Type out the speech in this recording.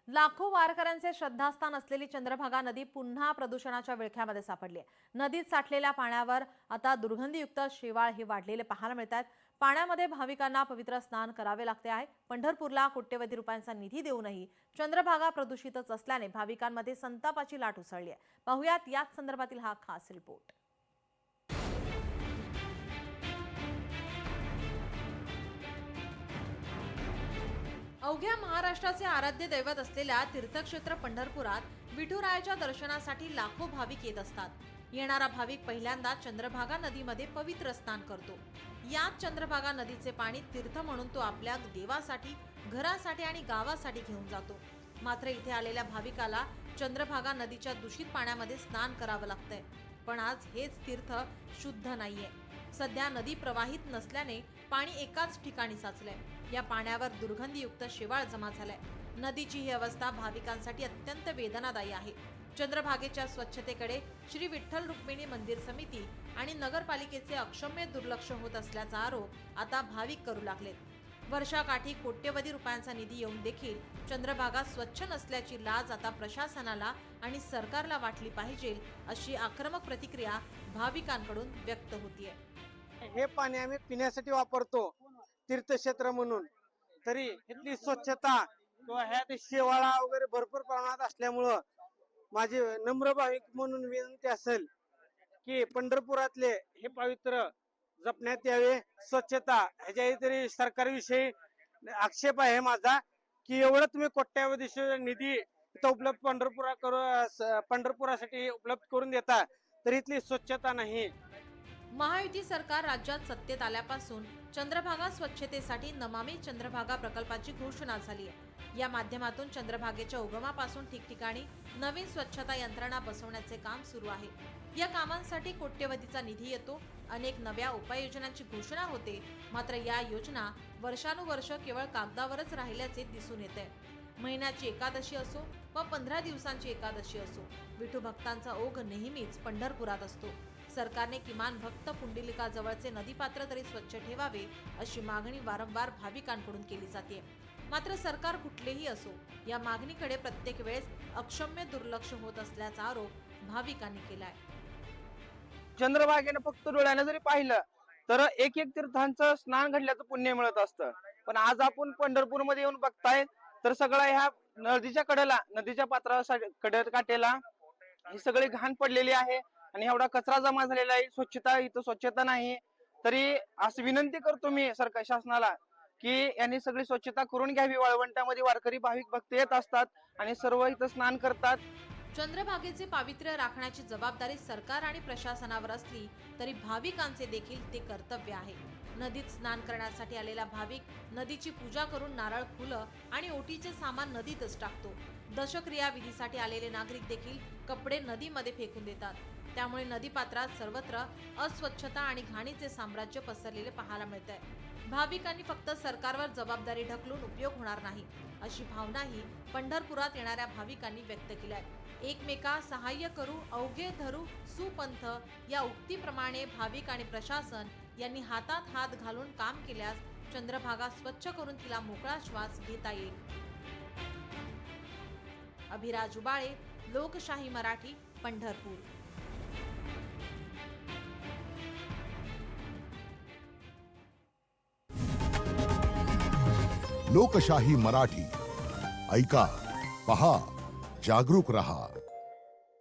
लाखो वारकऱ्यांचे श्रद्धास्थान असलेली चंद्रभागा नदी पुन्हा प्रदूषणाच्या विळख्यामध्ये सापडली आहे। नदीत साठलेल्या पाण्यावर आता दुर्गंधीयुक्त शेवाळ हे वाढलेले पाहायला मिळतात। पाण्यामध्ये भाविकांना पवित्र स्नान करावे लागते आहे। पंढरपूरला कोट्यवधी रुपयांचा निधी देऊनही चंद्रभागा प्रदूषितच असल्याने भाविकांमध्ये संतापाची लाट उसळली आहे। पाहुयात याच संदर्भातील हा खास रिपोर्ट। अवघ्या महाराष्ट्राचे आराध्य दैवत असलेल्या तीर्थक्षेत्र पंढरपुरात विठुरायाच्या दर्शनासाठी लाखो भाविक येत असतात। येणारा भाविक पहिल्यांदा चंद्रभागा नदीमध्ये पवित्र स्नान करतो। याच चंद्रभागा नदीचे पाणी तीर्थ म्हणून तो आपल्या देवासाठी, घरासाठी आणि गावासाठी घेऊन जातो। मात्र इथे आलेल्या भाविकाला चंद्रभागा नदीच्या दूषित पाण्यामध्ये स्नान करावं लागतंय। पण आज हेच तीर्थ शुद्ध नाहीये। सध्या नदी प्रवाहित नसल्याने पाणी एकाच ठिकाणी साचलंय। या पाण्यावर दुर्गंधीयुक्त शेवाळ जमा झालाय। नदीची ही अवस्था भाविकांसाठी अत्यंत वेदनादायी आहे। चंद्रभागेच्या स्वच्छतेकडे श्री विठ्ठल रुक्मिणी मंदिर समिती आणि नगरपालिकेचे अक्षम्य दुर्लक्ष होत असल्याचा आरोप आता भाविक करू लागलेत। वर्षाकाठी कोट्यवधी रुपयांचा निधी येऊन देखील चंद्रभागा स्वच्छ नसल्याची लाज आता प्रशासनाला आणि सरकारला वाटली पाहिजे, अशी आक्रमक प्रतिक्रिया भाविकांकडून व्यक्त होतीये। हे पाणी आम्ही पिण्यासाठी वापरतो तीर्थक्षेत्र म्हणून, तरी इथली स्वच्छता किंवा ह्यात शेवाळा वगैरे भरपूर प्रमाणात असल्यामुळं माझी नम्र भाविक म्हणून विनंती असेल की पंढरपुरातले हे पवित्र जपण्यात यावे। स्वच्छता ह्याच्या तरी सरकारविषयी आक्षेप आहे माझा की एवढं तुम्ही कोट्यावधी निधी इथं उपलब्ध पंढरपुरासाठी उपलब्ध करून देता, तरी इथली स्वच्छता नाही। महायुती सरकार राज्यात सत्तेत आल्यापासून चंद्रभागा स्वच्छतेसाठी नमामि चंद्रभागा प्रकल्पाची घोषणा झाली आहे। या माध्यमातून चंद्रभागेच्या उगमापासून ठिकठिकाणी नवीन स्वच्छता यंत्रणा बसवण्याचे काम सुरू आहे। या कामांसाठी कोट्यवधीचा निधी येतो, अनेक नव्या उपाययोजनांची घोषणा होते, मात्र या योजना वर्षानुवर्ष केवळ कागदावरच राहिल्याचे दिसून येते। महिन्याची एकादशी असो व 15 दिवसांची एकादशी असो, विठू भक्तांचा ओघ नेहमीच पंढरपुरात असतो। सरकारने किमान भक्त पुंडलिकाजवळचे नदीपात्र तरी स्वच्छ ठेवावे, अशी मागणी वारंवार भाविकांकडून केली जाते। मात्र सरकार कुठलेही असो, या मागणीकडे प्रत्येक वेळेस अक्षम्य दुर्लक्ष होत असल्याचा आरोप भाविकांनी केलाय। चंद्रभागेनं फक्त डोळ्याने जरी पाहिलं तर एक एक तीर्थांचं स्नान घडल्याचं पुण्य मिळत असतं, पण आज आपण पंढरपूरमध्ये येऊन बघताय तर सगळं ह्या नदीच्या कडेला, नदीच्या काठेला ही सगळी घाण पडलेली आहे आणि एवढा कचरा जमा झालेला आहे। इथं स्वच्छता नाही। तरी असं विनंती करतो मी सरकार शासनाला की यांनी सगळी स्वच्छता करून घ्यावी। वाळवंटामध्ये वारकरी भाविक भक्त येत असतात आणि सर्व इथं स्नान करतात। चंद्रभागेचे पावित्र्य राखण्याची जबाबदारी सरकार आणि प्रशासनावर असली तरी भाविकांचे देखील ते कर्तव्य आहे। नदीत स्नान करण्यासाठी आलेला भाविक नदीची पूजा करून नारळ, फुलं आणि ओटीचे सामान नदीतच टाकतो। दशक्रिया विधीसाठी आलेले नागरिक देखील कपडे नदीमध्ये फेकून देतात। त्यामुळे नदीपात्रात सर्वत्र अस्वच्छता आणि घाणीचे साम्राज्य पसरलेले पाहायला मिळतंय। भाविकांनी फक्त सरकारवर जबाबदारी ढकलून उपयोग होणार नाही, अशी भावनाही पंढरपुरात येणाऱ्या भाविकांनी व्यक्त केली आहे। एकमेका सहाय्य करू, अवघे धरू, सुपंथ या उक्तीप्रमाणे भाविक आणि प्रशासन यांनी हातात हात घालून काम केल्यास चंद्रभागा स्वच्छ करून तिला मोकळा श्वास घेता येईल। अभिराज उबाळे, लोकशाही मराठी, पंढरपूर। लोकशाही मराठी ऐका, पहा, जागरूक रहा।